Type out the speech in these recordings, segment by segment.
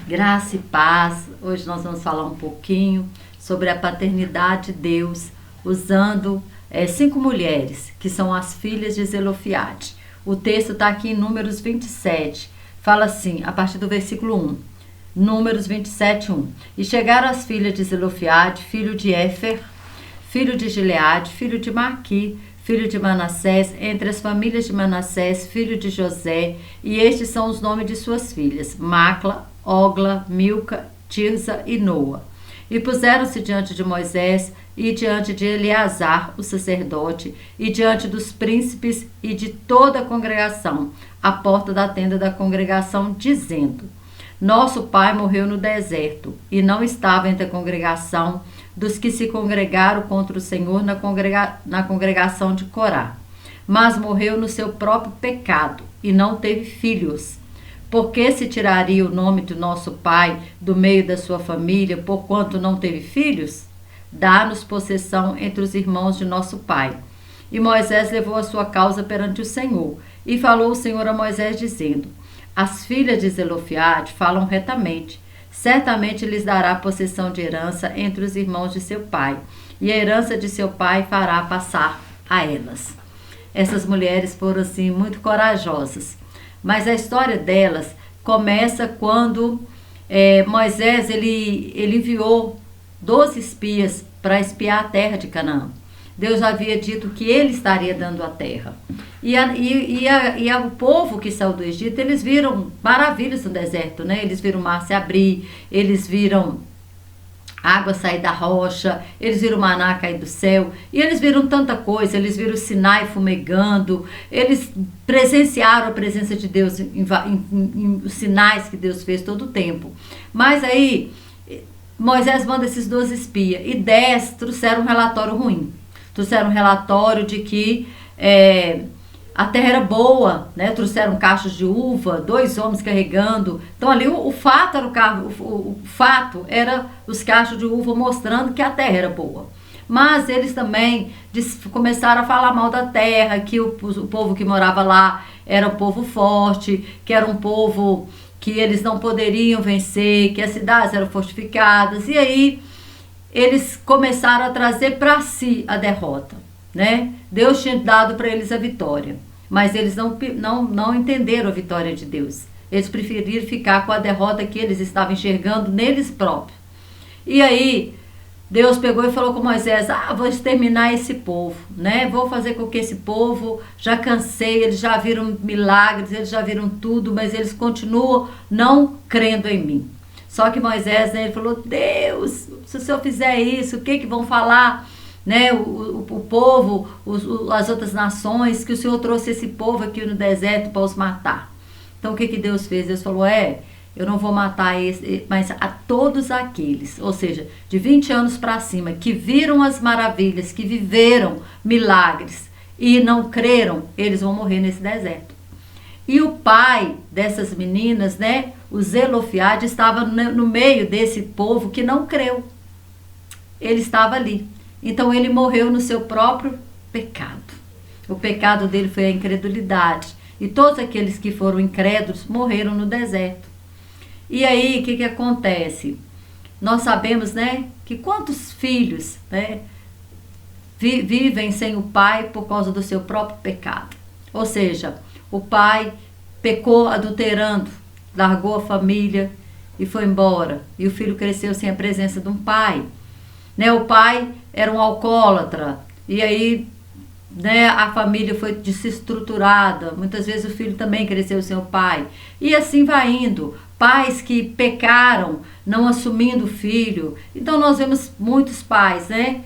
Graça e paz. Hoje nós vamos falar um pouquinho sobre a paternidade de Deus, usando 5 mulheres, que são as filhas de Zelofiade. O texto está aqui em Números 27. Fala assim, a partir do versículo 1. Números 27, 1. E chegaram as filhas de Zelofiade, filho de Éfer, filho de Gileade, filho de Maqui, filho de Manassés, entre as famílias de Manassés, filho de José, e estes são os nomes de suas filhas, Macla, Ogla, Milca, Tirza e Noa. E puseram-se diante de Moisés e diante de Eleazar, o sacerdote, e diante dos príncipes e de toda a congregação, à porta da tenda da congregação, dizendo: Nosso pai morreu no deserto, e não estava entre a congregação dos que se congregaram contra o Senhor na congregação de Corá, mas morreu no seu próprio pecado, e não teve filhos. Por que se tiraria o nome do nosso pai do meio da sua família, porquanto não teve filhos? Dá-nos possessão entre os irmãos de nosso pai. E Moisés levou a sua causa perante o Senhor, e falou o Senhor a Moisés, dizendo: As filhas de Zelofiade falam retamente. Certamente lhes dará possessão de herança entre os irmãos de seu pai, e a herança de seu pai fará passar a elas. Essas mulheres foram assim muito corajosas, mas a história delas começa quando Moisés ele enviou 12 espias para espiar a terra de Canaã. Deus havia dito que ele estaria dando a terra. E o povo que saiu do Egito, eles viram maravilhas no deserto, né? Eles viram o mar se abrir, eles viram água sair da rocha, eles viram o maná cair do céu, e eles viram tanta coisa, eles viram o Sinai fumegando, eles presenciaram a presença de Deus em os sinais que Deus fez todo o tempo. Mas aí, Moisés manda esses 12 espias, e 10 trouxeram um relatório ruim. Trouxeram um relatório de que a terra era boa, né? Trouxeram cachos de uva, 2 homens carregando. Então ali o fato era os cachos de uva mostrando que a terra era boa. Mas eles também começaram a falar mal da terra, que o povo que morava lá era um povo forte, que era um povo que eles não poderiam vencer, que as cidades eram fortificadas. E aí eles começaram a trazer para si a derrota, né? Deus tinha dado para eles a vitória, mas eles não entenderam a vitória de Deus. Eles preferiram ficar com a derrota que eles estavam enxergando neles próprios. E aí Deus pegou e falou com Moisés: vou exterminar esse povo, né? Vou fazer com que esse povo, já cansei, eles já viram milagres, eles já viram tudo, mas eles continuam não crendo em mim. Só que Moisés, né, ele falou: Deus, se o Senhor fizer isso, o que vão falar, né, o povo, as outras nações, que o Senhor trouxe esse povo aqui no deserto para os matar? Então o que Deus fez? Deus falou: eu não vou matar mas a todos aqueles, ou seja, de 20 anos para cima, que viram as maravilhas, que viveram milagres e não creram, eles vão morrer nesse deserto. E o pai dessas meninas, né, o Zelofiade, estava no meio desse povo que não creu. Ele estava ali. Então ele morreu no seu próprio pecado. O pecado dele foi a incredulidade. E todos aqueles que foram incrédulos morreram no deserto. E aí, o que acontece? Nós sabemos, né, que quantos filhos, né, vivem sem o pai por causa do seu próprio pecado. Ou seja, o pai pecou adulterando, largou a família e foi embora. E o filho cresceu sem a presença de um pai. Né? O pai era um alcoólatra. E aí, né, a família foi desestruturada. Muitas vezes o filho também cresceu sem o pai. E assim vai indo. Pais que pecaram, não assumindo o filho. Então nós vemos muitos pais, né?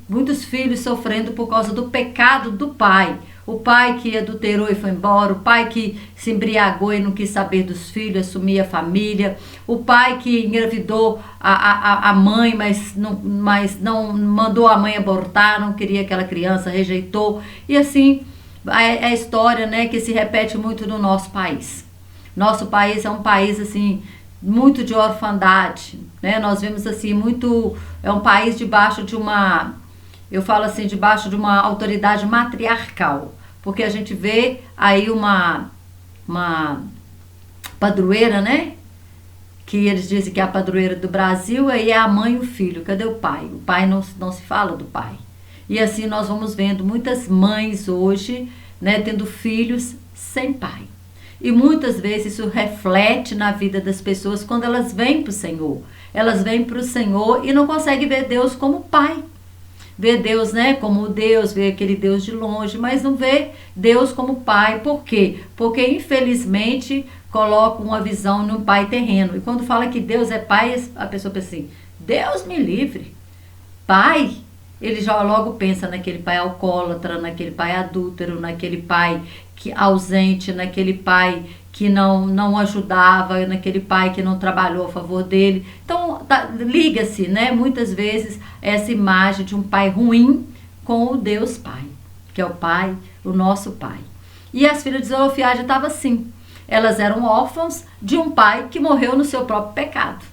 Muitos filhos sofrendo por causa do pecado do pai. O pai que adulterou e foi embora, o pai que se embriagou e não quis saber dos filhos, assumir a família, o pai que engravidou a mãe, mas não mandou a mãe abortar, não queria aquela criança, rejeitou. E assim, é a história, né, que se repete muito no nosso país. Nosso país é um país assim muito de orfandade, né? Nós vemos assim muito, é um país debaixo de uma, eu falo assim, debaixo de uma autoridade matriarcal, porque a gente vê aí uma padroeira, né, que eles dizem que é a padroeira do Brasil, aí é a mãe e o filho. Cadê o pai? O pai não se fala do pai. E assim nós vamos vendo muitas mães hoje, né, tendo filhos sem pai. E muitas vezes isso reflete na vida das pessoas quando elas vêm para o Senhor. Elas vêm para o Senhor e não conseguem ver Deus como pai. Vê Deus, né, como Deus, vê aquele Deus de longe, mas não vê Deus como pai. Por quê? Porque infelizmente colocam uma visão num pai terreno. E quando fala que Deus é pai, a pessoa pensa assim, Deus me livre. Pai, ele já logo pensa naquele pai alcoólatra, naquele pai adúltero, naquele pai que ausente, naquele pai que não ajudava, naquele pai que não trabalhou a favor dele. Então, liga-se, né, muitas vezes, essa imagem de um pai ruim com o Deus Pai, que é o pai, o nosso pai. E as filhas de Zelofehade estavam assim. Elas eram órfãos de um pai que morreu no seu próprio pecado.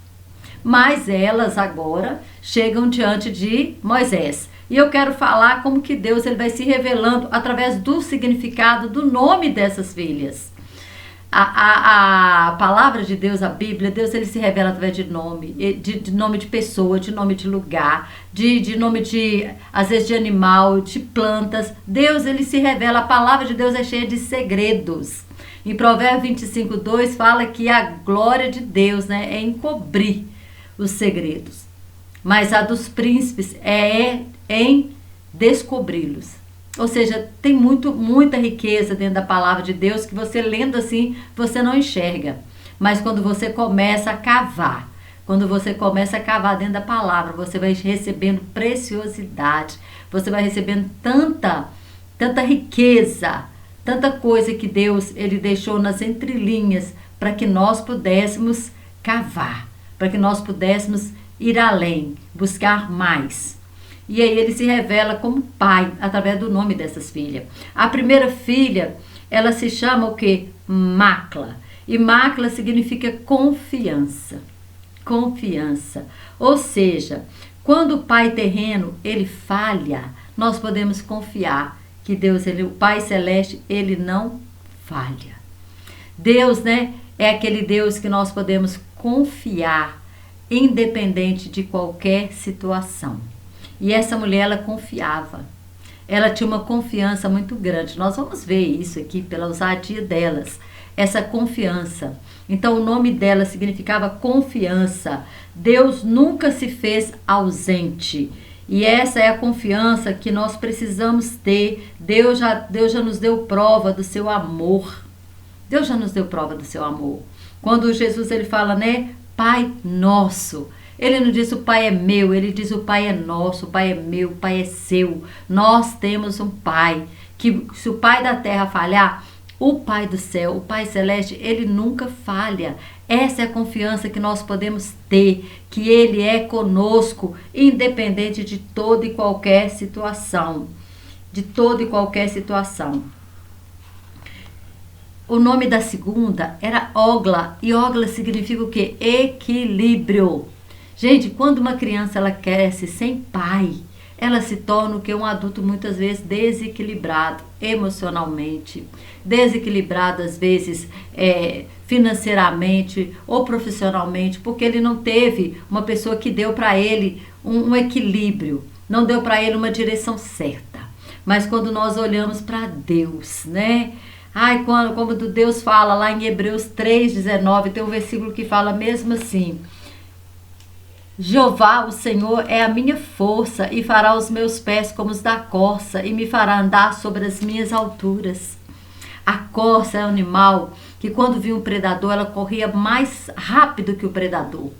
Mas elas agora chegam diante de Moisés. E eu quero falar como que Deus ele vai se revelando através do significado do nome dessas filhas. A palavra de Deus, a Bíblia, Deus ele se revela através de nome, de nome de pessoa, de nome de lugar, de nome de, às vezes, de animal, de plantas. Deus ele se revela, a palavra de Deus é cheia de segredos. Em Provérbios 25:2 fala que a glória de Deus, né, é encobrir os segredos. Mas a dos príncipes é em descobri-los. Ou seja, tem muita riqueza dentro da palavra de Deus que você lendo assim, você não enxerga. Mas quando você começa a cavar, dentro da palavra, você vai recebendo preciosidade, você vai recebendo tanta riqueza, tanta coisa que Deus ele deixou nas entrelinhas para que nós pudéssemos cavar, para que nós pudéssemos ir além, buscar mais. E aí ele se revela como pai, através do nome dessas filhas. A primeira filha, ela se chama o quê? Macla. E Macla significa confiança. Confiança. Ou seja, quando o pai terreno, ele falha, nós podemos confiar que Deus, ele, o Pai Celeste, ele não falha. Deus, né, é aquele Deus que nós podemos confiar, independente de qualquer situação. E essa mulher, ela confiava. Ela tinha uma confiança muito grande. Nós vamos ver isso aqui pela ousadia delas. Essa confiança. Então, o nome dela significava confiança. Deus nunca se fez ausente. E essa é a confiança que nós precisamos ter. Deus já nos deu prova do seu amor. Deus já nos deu prova do seu amor. Quando Jesus ele fala, né? Pai nosso. Ele não diz o Pai é meu, ele diz o Pai é nosso, o Pai é meu, o Pai é seu. Nós temos um Pai, que se o Pai da terra falhar, o Pai do céu, o Pai Celeste, ele nunca falha. Essa é a confiança que nós podemos ter, que ele é conosco, independente de toda e qualquer situação. De toda e qualquer situação. O nome da segunda era Ogla, e Ogla significa o quê? Equilíbrio. Gente, quando uma criança ela cresce sem pai, ela se torna o que um adulto muitas vezes desequilibrado emocionalmente, desequilibrado às vezes financeiramente ou profissionalmente, porque ele não teve uma pessoa que deu para ele um equilíbrio, não deu para ele uma direção certa. Mas quando nós olhamos para Deus, né? Ai, como Deus fala lá em Hebreus 3:19, tem um versículo que fala mesmo assim: Jeová, o Senhor, é a minha força e fará os meus pés como os da corça e me fará andar sobre as minhas alturas. A corça é um animal que quando via um predador, ela corria mais rápido que o predador.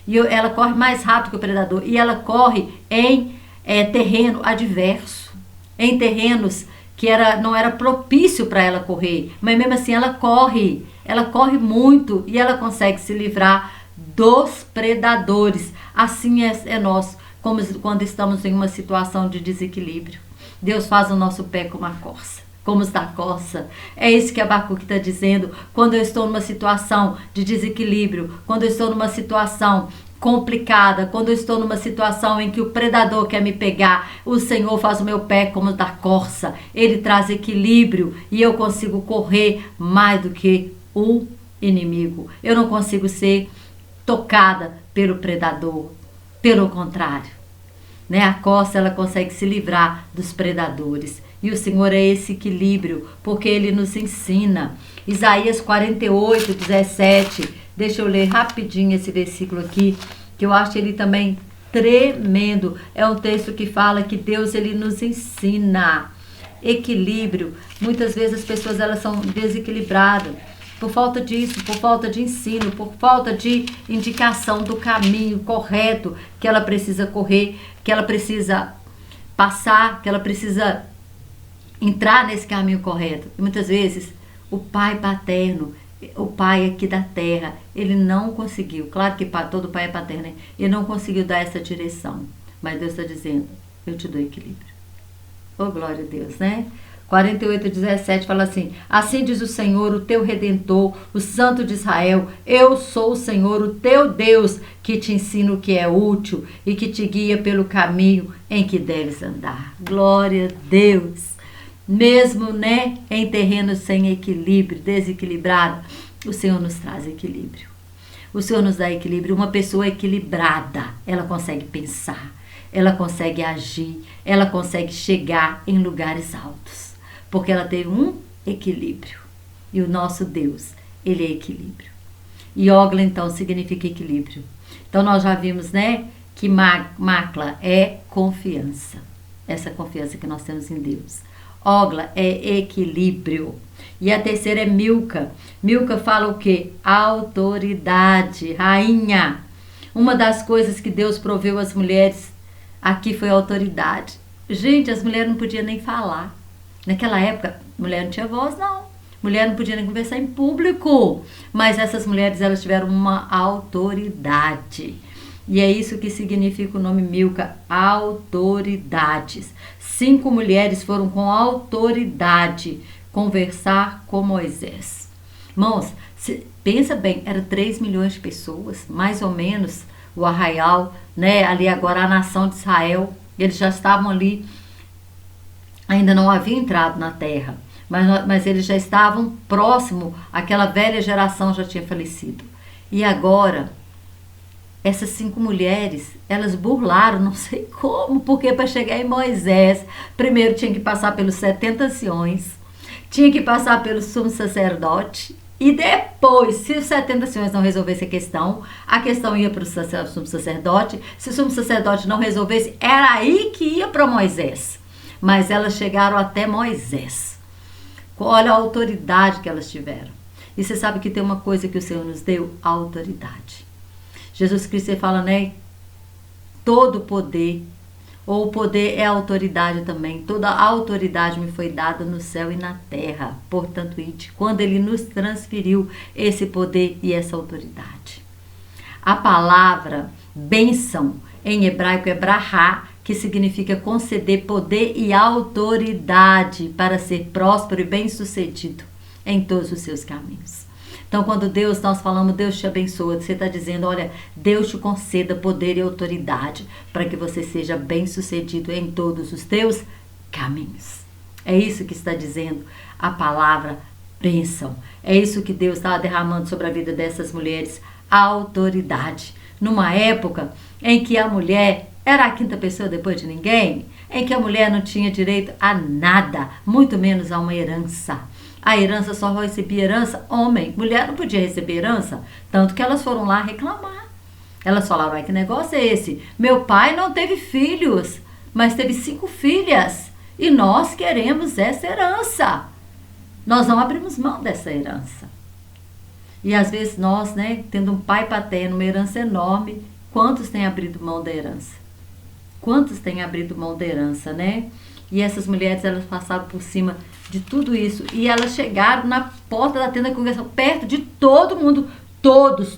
E ela corre mais rápido que o predador. E ela corre em terreno adverso, em terrenos que não era propício para ela correr. Mas mesmo assim ela corre muito e ela consegue se livrar dos predadores. Assim é nós, como quando estamos em uma situação de desequilíbrio. Deus faz o nosso pé como a corça, como os da corça. É isso que Abacuque está dizendo. Quando eu estou numa situação de desequilíbrio, quando eu estou numa situação complicada, quando eu estou numa situação em que o predador quer me pegar, o Senhor faz o meu pé como o da corça. Ele traz equilíbrio e eu consigo correr mais do que o inimigo. Eu não consigo ser tocada pelo predador. Pelo contrário, né? A costa ela consegue se livrar dos predadores. E o Senhor é esse equilíbrio, porque Ele nos ensina. Isaías 48, 17. Deixa eu ler rapidinho esse versículo aqui, que eu acho ele também tremendo. É um texto que fala que Deus ele nos ensina equilíbrio. Muitas vezes as pessoas elas são desequilibradas por falta disso, por falta de ensino, por falta de indicação do caminho correto que ela precisa correr, que ela precisa passar, que ela precisa entrar nesse caminho correto. E muitas vezes o pai paterno, o pai aqui da terra, ele não conseguiu. Claro que todo pai é paterno, né? Ele não conseguiu dar essa direção. Mas Deus está dizendo, eu te dou equilíbrio. Oh, glória a Deus, né? 48, 17 fala assim: assim diz o Senhor, o teu Redentor, o Santo de Israel, eu sou o Senhor, o teu Deus, que te ensina o que é útil e que te guia pelo caminho em que deves andar. Glória a Deus. Mesmo, né, em terreno sem equilíbrio, desequilibrado, o Senhor nos traz equilíbrio. O Senhor nos dá equilíbrio. Uma pessoa equilibrada, ela consegue pensar, ela consegue agir, ela consegue chegar em lugares altos, porque ela tem um equilíbrio. E o nosso Deus, ele é equilíbrio. Yogla, então, significa equilíbrio. Então, nós já vimos, né, que Makla é confiança. Essa confiança que nós temos em Deus. Ogla é equilíbrio. E a terceira é Milca. Milca fala o quê? Autoridade, rainha. Uma das coisas que Deus proveu às mulheres aqui foi a autoridade. Gente, as mulheres não podiam nem falar. Naquela época, mulher não tinha voz, não. Mulher não podia nem conversar em público. Mas essas mulheres, elas tiveram uma autoridade. E é isso que significa o nome Milca, autoridades. 5 mulheres foram com autoridade conversar com Moisés. Irmãos, pensa bem, era 3 milhões de pessoas, mais ou menos, o arraial, né? Ali agora a nação de Israel, eles já estavam ali, ainda não haviam entrado na terra, mas eles já estavam próximo, aquela velha geração já tinha falecido. E agora, essas 5 mulheres, elas burlaram, não sei como, porque para chegar em Moisés, primeiro tinha que passar pelos 70 anciões, tinha que passar pelo sumo sacerdote, e depois, se os 70 anciões não resolvessem a questão ia para o sumo sacerdote, se o sumo sacerdote não resolvesse, era aí que ia para Moisés. Mas elas chegaram até Moisés. Olha a autoridade que elas tiveram. E você sabe que tem uma coisa que o Senhor nos deu? A autoridade. Jesus Cristo fala, né? Todo poder, ou o poder é autoridade também. Toda a autoridade me foi dada no céu e na terra. Portanto, quando Ele nos transferiu esse poder e essa autoridade. A palavra bênção em hebraico é brahá, que significa conceder poder e autoridade para ser próspero e bem-sucedido em todos os seus caminhos. Então, quando nós falamos, Deus te abençoa, você está dizendo, olha, Deus te conceda poder e autoridade para que você seja bem-sucedido em todos os teus caminhos. É isso que está dizendo a palavra bênção. É isso que Deus estava derramando sobre a vida dessas mulheres, a autoridade. Numa época em que a mulher era a 5ª pessoa depois de ninguém, em que a mulher não tinha direito a nada, muito menos a uma herança. A herança só recebia herança homem. Mulher não podia receber herança. Tanto que elas foram lá reclamar. Elas falaram, ai, que negócio é esse? Meu pai não teve filhos, mas teve 5 filhas. E nós queremos essa herança. Nós não abrimos mão dessa herança. E às vezes nós, né, tendo um pai paterno, uma herança enorme, quantos têm abrido mão da herança? Quantos têm abrido mão da herança, né? E essas mulheres, elas passaram por cima de tudo isso. E elas chegaram na porta da tenda da congregação, perto de todo mundo. Todos.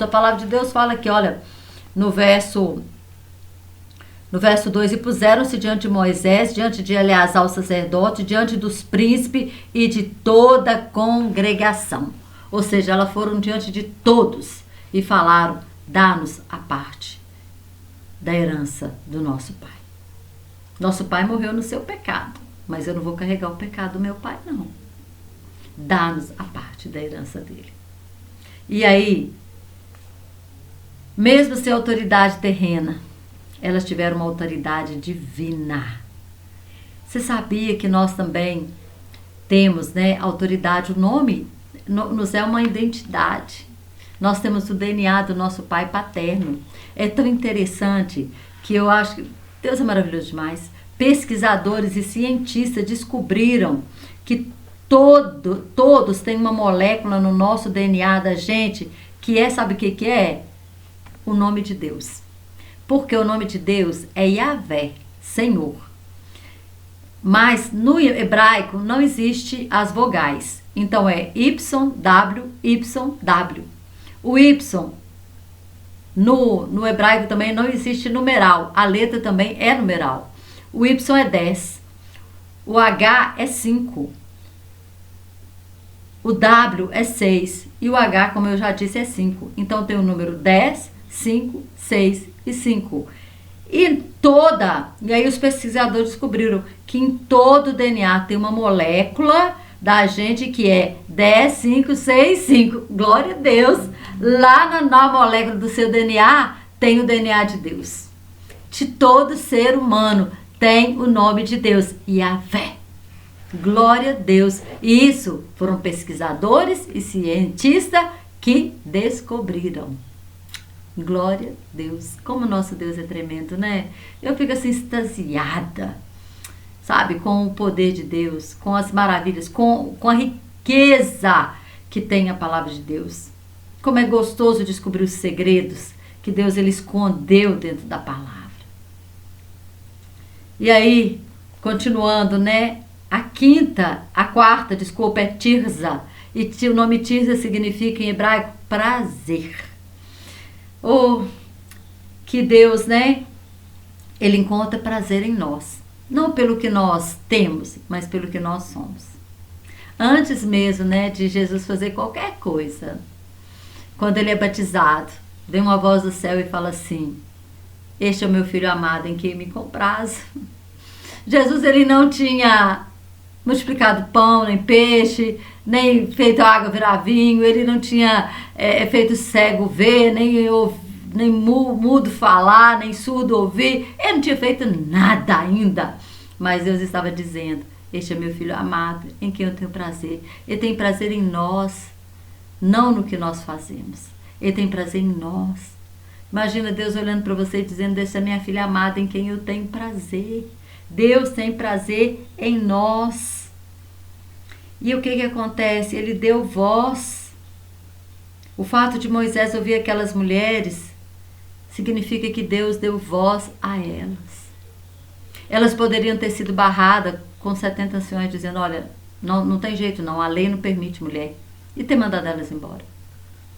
A palavra de Deus fala aqui, olha, no verso 2, e puseram-se diante de Moisés, diante de Eleazar o sacerdote, diante dos príncipes e de toda a congregação. Ou seja, elas foram diante de todos e falaram, dá-nos a parte da herança do nosso pai. Nosso pai morreu no seu pecado, mas eu não vou carregar o pecado do meu pai, não. Dá-nos a parte da herança dele. E aí, Mesmo sem autoridade terrena, elas tiveram uma autoridade divina. Você sabia que nós também temos, né, autoridade? O nome nos é uma identidade. Nós temos o DNA do nosso pai paterno. É tão interessante que eu acho que Deus é maravilhoso demais. Pesquisadores e cientistas descobriram que todos têm uma molécula no nosso DNA da gente que é, sabe o que é? O nome de Deus. Porque o nome de Deus é Yahvé, Senhor. Mas no hebraico não existe as vogais. Então é YW, YW. O Y no hebraico também não existe numeral. A letra também é numeral. O Y é 10. O H é 5. O W é 6. E o H, como eu já disse, é 5. Então tem o número 10, 5, 6 e 5. E aí os pesquisadores descobriram que em todo o DNA tem uma molécula da gente que é 10, 5, 6, 5. Glória a Deus! Lá na molécula do seu DNA tem o DNA de Deus. De todo ser humano tem o nome de Deus, Yahvé. Glória a Deus! E isso foram pesquisadores e cientistas que descobriram. Glória a Deus. Como o nosso Deus é tremendo, né? Eu fico assim extasiada, sabe? Com o poder de Deus, com as maravilhas, com a riqueza que tem a palavra de Deus. Como é gostoso descobrir os segredos que Deus ele escondeu dentro da palavra. E aí, continuando, né? A quarta, desculpa, é Tirza. E o nome Tirza significa em hebraico prazer. Oh, que Deus, né? Ele encontra prazer em nós. Não pelo que nós temos, mas pelo que nós somos. Antes mesmo, né, de Jesus fazer qualquer coisa, quando ele é batizado, vem uma voz do céu e fala assim: este é o meu filho amado em quem me comprazo. Jesus, ele não tinha multiplicado pão, nem peixe, nem feito a água virar vinho, ele não tinha feito cego ver, nem mudo falar, nem surdo ouvir, ele não tinha feito nada ainda. Mas Deus estava dizendo: este é meu filho amado, em quem eu tenho prazer. Ele tem prazer em nós, não no que nós fazemos. Ele tem prazer em nós. Imagina Deus olhando para você e dizendo: esta é minha filha amada, em quem eu tenho prazer. Deus tem prazer em nós. E o que acontece? Ele deu voz. O fato de Moisés ouvir aquelas mulheres significa que Deus deu voz a elas. Elas poderiam ter sido barradas com 70 anciões dizendo: olha, não tem jeito não, a lei não permite mulher, e ter mandado elas embora.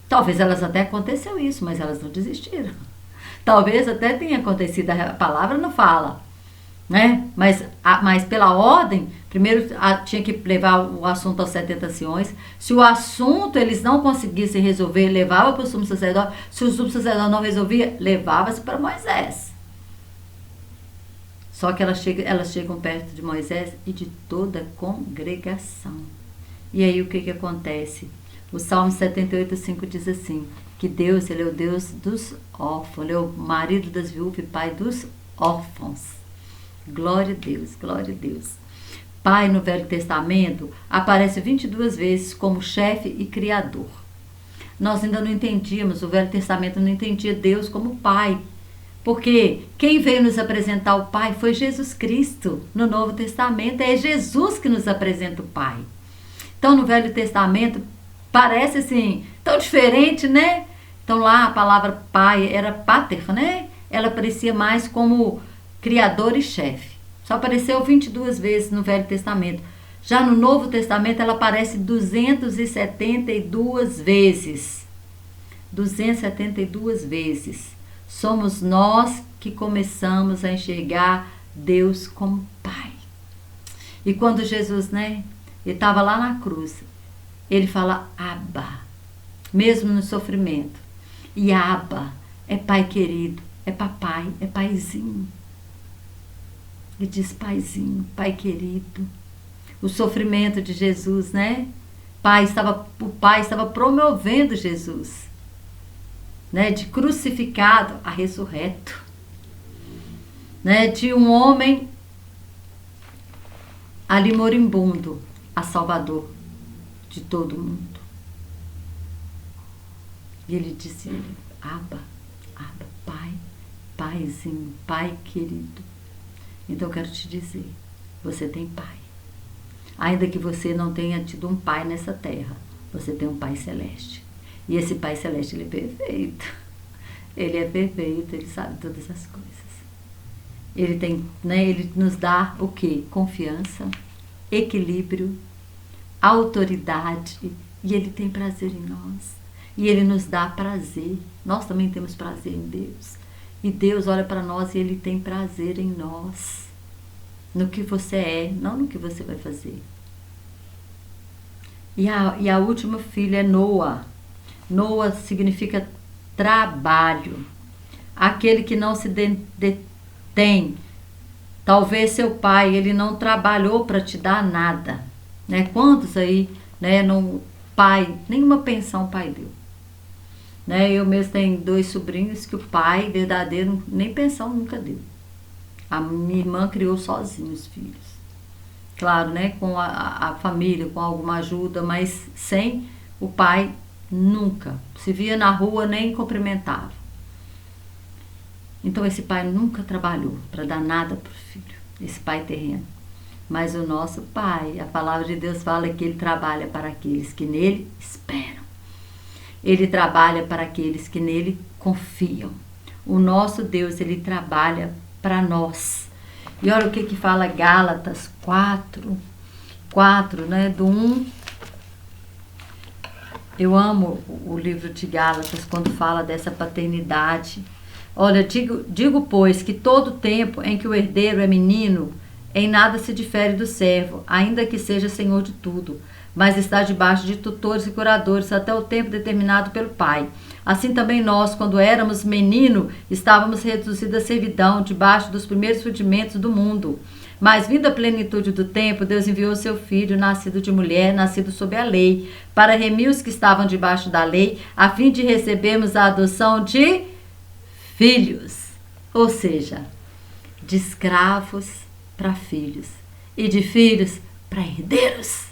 Talvez elas até aconteceu isso, mas elas não desistiram. Talvez até tenha acontecido, a palavra não fala, né? Mas pela ordem, primeiro tinha que levar o assunto aos 70 anciões. Se o assunto eles não conseguissem resolver, levava para o sumo sacerdote. Se o sumo sacerdote não resolvia, levava-se para Moisés. Só que elas chegam perto de Moisés e de toda a congregação. E aí o que acontece? O Salmo 78:5 diz assim, que Deus, ele é o Deus dos órfãos, ele é o marido das viúvas e pai dos órfãos. Glória a Deus, glória a Deus. Pai no Velho Testamento aparece 22 vezes como chefe e criador. Nós ainda não entendíamos, o Velho Testamento não entendia Deus como pai. Porque quem veio nos apresentar o Pai foi Jesus Cristo. No Novo Testamento é Jesus que nos apresenta o Pai. Então no Velho Testamento parece assim, tão diferente, né? Então lá a palavra pai era pater, né? Ela parecia mais como criador e chefe. Só apareceu 22 vezes no Velho Testamento. Já no Novo Testamento ela aparece 272 vezes. 272 vezes. Somos nós que começamos a enxergar Deus como Pai. E quando Jesus, né, ele estava lá na cruz, ele fala Abba, mesmo no sofrimento. E Abba é Pai querido, é papai, é paizinho. Ele diz paizinho, Pai querido. O sofrimento de Jesus, né? O Pai estava promovendo Jesus. né, de crucificado a ressurreto, né, de um homem ali moribundo a salvador de todo mundo. E ele disse, Abba, Abba, Pai, Paizinho, Pai querido. Então eu quero te dizer, você tem Pai. Ainda que você não tenha tido um Pai nessa terra, você tem um Pai celeste. E esse Pai celeste, ele é perfeito. Ele é perfeito, ele sabe todas as coisas. Ele tem, né, ele nos dá o quê? Confiança, equilíbrio, autoridade, e ele tem prazer em nós. E ele nos dá prazer. Nós também temos prazer em Deus. E Deus olha para nós e ele tem prazer em nós. No que você é, não no que você vai fazer. E a última filha é Noa. Noa significa trabalho. Aquele que não se detém. Talvez seu pai, ele não trabalhou para te dar nada. Né? Quantos aí, né, não, pai, nenhuma pensão o pai deu. Né? Eu mesmo tenho 2 sobrinhos que o pai verdadeiro nem pensão nunca deu. A minha irmã criou sozinha os filhos. Claro, né, com a família, com alguma ajuda, mas sem o pai nunca. Se via na rua, nem cumprimentava. Então esse pai nunca trabalhou para dar nada para o filho, esse pai terreno. Mas o nosso pai, a palavra de Deus fala que ele trabalha para aqueles que nele esperam. Ele trabalha para aqueles que nele confiam. O nosso Deus, ele trabalha para nós. E olha o que fala Gálatas 4, né, do 1. Eu amo o livro de Gálatas quando fala dessa paternidade. Olha, digo, pois, que todo tempo em que o herdeiro é menino, em nada se difere do servo, ainda que seja senhor de tudo, mas está debaixo de tutores e curadores até o tempo determinado pelo Pai. Assim também nós, quando éramos menino, estávamos reduzidos à servidão, debaixo dos primeiros rudimentos do mundo. Mas, vindo a plenitude do tempo, Deus enviou seu Filho, nascido de mulher, nascido sob a lei, para remir os que estavam debaixo da lei, a fim de recebermos a adoção de filhos. Ou seja, de escravos para filhos e de filhos para herdeiros.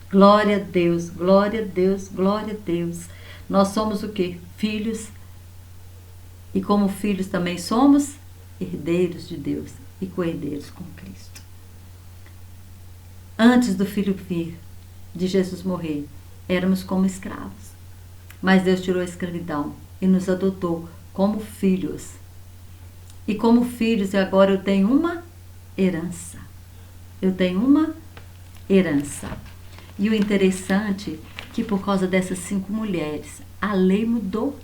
Glória a Deus, glória a Deus, glória a Deus. Nós somos o quê? Filhos. E como filhos também somos herdeiros de Deus e co-herdeiros com Cristo. Antes do Filho vir, de Jesus morrer, éramos como escravos. Mas Deus tirou a escravidão e nos adotou como filhos. E como filhos, agora eu tenho uma herança. Eu tenho uma herança. E o interessante é que por causa dessas 5 mulheres, a lei mudou.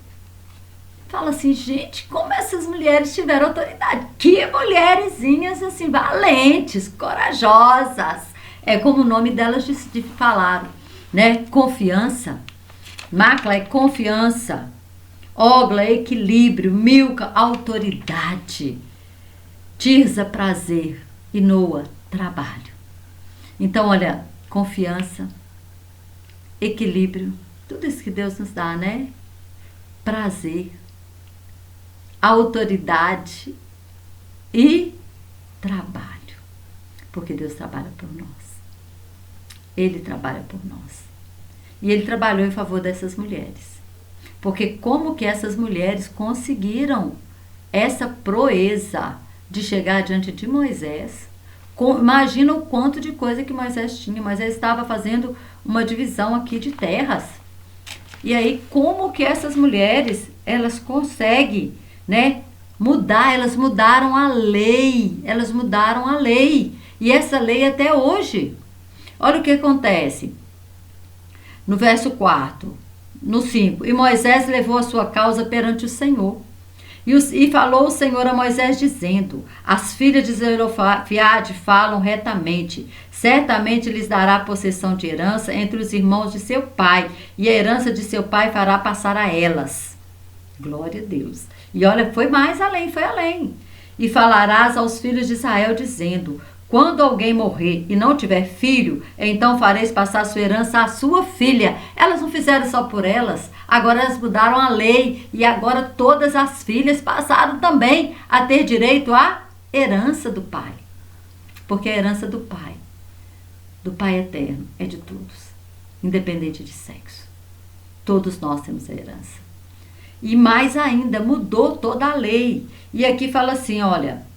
Fala assim, gente, como essas mulheres tiveram autoridade? Que mulherzinhas assim, valentes, corajosas. É como o nome delas de falaram, né? Confiança. Macla é confiança. Ogla é equilíbrio. Milca, autoridade. Tirza, prazer. E Noa, trabalho. Então, olha, confiança, equilíbrio, tudo isso que Deus nos dá, né? Prazer, autoridade e trabalho. Porque Deus trabalha por nós. Ele trabalha por nós. E ele trabalhou em favor dessas mulheres. Porque como que essas mulheres conseguiram essa proeza de chegar diante de Moisés? Imagina o quanto de coisa que Moisés tinha. Moisés estava fazendo uma divisão aqui de terras. E aí, como que essas mulheres, elas conseguem, né, mudar? Elas mudaram a lei. Elas mudaram a lei. E essa lei até hoje. Olha o que acontece. No verso 4, no 5. E Moisés levou a sua causa perante o Senhor. E falou o Senhor a Moisés, dizendo: as filhas de Zelofehade falam retamente. Certamente lhes dará possessão de herança entre os irmãos de seu pai, e a herança de seu pai fará passar a elas. Glória a Deus. E olha, foi mais além, foi além. E falarás aos filhos de Israel, dizendo: Quando alguém morrer e não tiver filho, então fareis passar sua herança à sua filha. Elas não fizeram só por elas, agora elas mudaram a lei e agora todas as filhas passaram também a ter direito à herança do pai. Porque a herança do pai eterno, é de todos, independente de sexo. Todos nós temos a herança. E mais ainda, mudou toda a lei. E aqui fala assim, olha...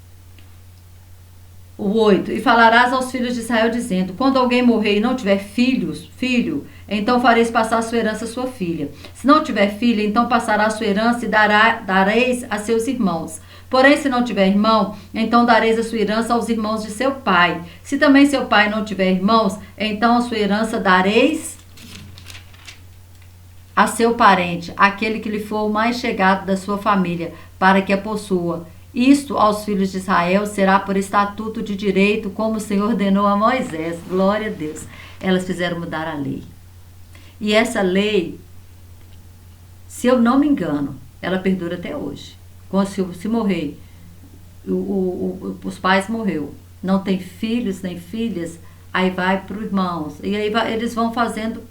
O 8, e falarás aos filhos de Israel, dizendo, quando alguém morrer e não tiver filho, então fareis passar a sua herança à sua filha. Se não tiver filha, então passará a sua herança e dareis a seus irmãos. Porém, se não tiver irmão, então dareis a sua herança aos irmãos de seu pai. Se também seu pai não tiver irmãos, então a sua herança dareis a seu parente, aquele que lhe for o mais chegado da sua família, para que a possua. Isto aos filhos de Israel será por estatuto de direito, como o Senhor ordenou a Moisés. Glória a Deus. Elas fizeram mudar a lei. E essa lei, se eu não me engano, ela perdura até hoje. Se morrer, os pais morreu, não tem filhos nem filhas, aí vai para os irmãos. E aí eles vão fazendo,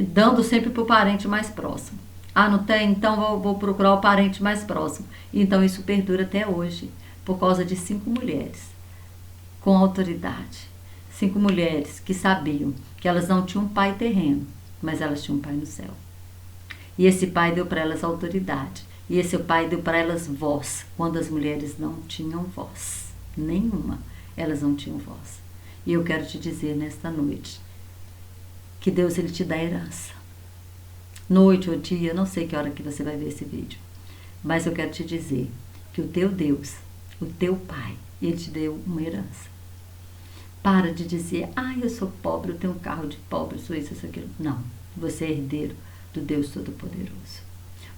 dando sempre para o parente mais próximo. Ah, não tem? Então vou procurar o parente mais próximo. Então isso perdura até hoje, por causa de 5 mulheres com autoridade. 5 mulheres que sabiam que elas não tinham um pai terreno, mas elas tinham um pai no céu. E esse pai deu para elas autoridade. E esse pai deu para elas voz, quando as mulheres não tinham voz. Nenhuma. Elas não tinham voz. E eu quero te dizer nesta noite, que Deus ele te dá herança. Noite ou dia, não sei que hora que você vai ver esse vídeo, mas eu quero te dizer que o teu Deus, o teu Pai, ele te deu uma herança. Para de dizer, eu sou pobre, eu tenho um carro de pobre, sou isso, aquilo. Não, você é herdeiro do Deus Todo-Poderoso.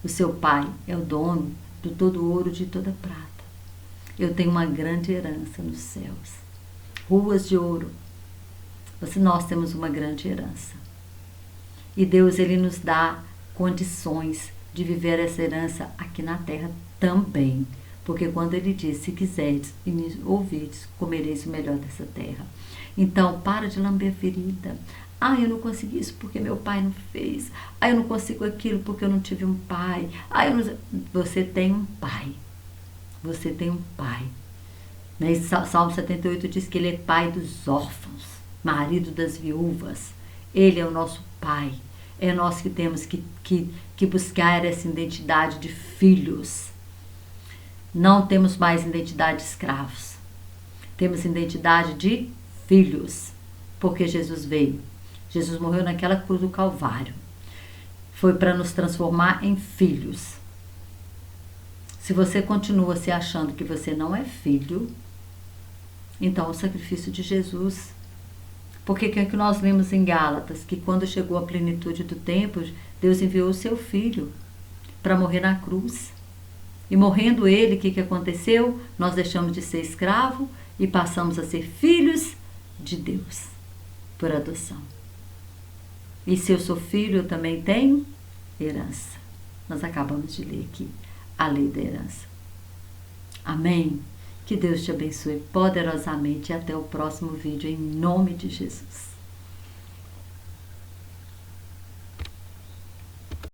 O seu Pai é o dono do todo ouro, de toda prata. Eu tenho uma grande herança nos céus, ruas de ouro. Nós temos uma grande herança. E Deus, ele nos dá condições de viver essa herança aqui na terra também. Porque quando ele diz, se quiseres e me ouvirdes, comereis o melhor dessa terra. Então, para de lamber a ferida. Eu não consegui isso porque meu pai não fez. Eu não consigo aquilo porque eu não tive um pai. Você tem um pai. Você tem um pai. Salmo 78 diz que ele é pai dos órfãos, marido das viúvas. Ele é o nosso pai. É nós que temos que buscar essa identidade de filhos. Não temos mais identidade de escravos. Temos identidade de filhos. Porque Jesus veio. Jesus morreu naquela cruz do Calvário. Foi para nos transformar em filhos. Se você continua se achando que você não é filho, então o sacrifício de Jesus. Porque o que nós lemos em Gálatas? Que quando chegou a plenitude do tempo, Deus enviou o seu Filho para morrer na cruz. E morrendo ele, o que aconteceu? Nós deixamos de ser escravo e passamos a ser filhos de Deus, por adoção. E se eu sou filho, eu também tenho herança. Nós acabamos de ler aqui a lei da herança. Amém? Que Deus te abençoe poderosamente e até o próximo vídeo, em nome de Jesus.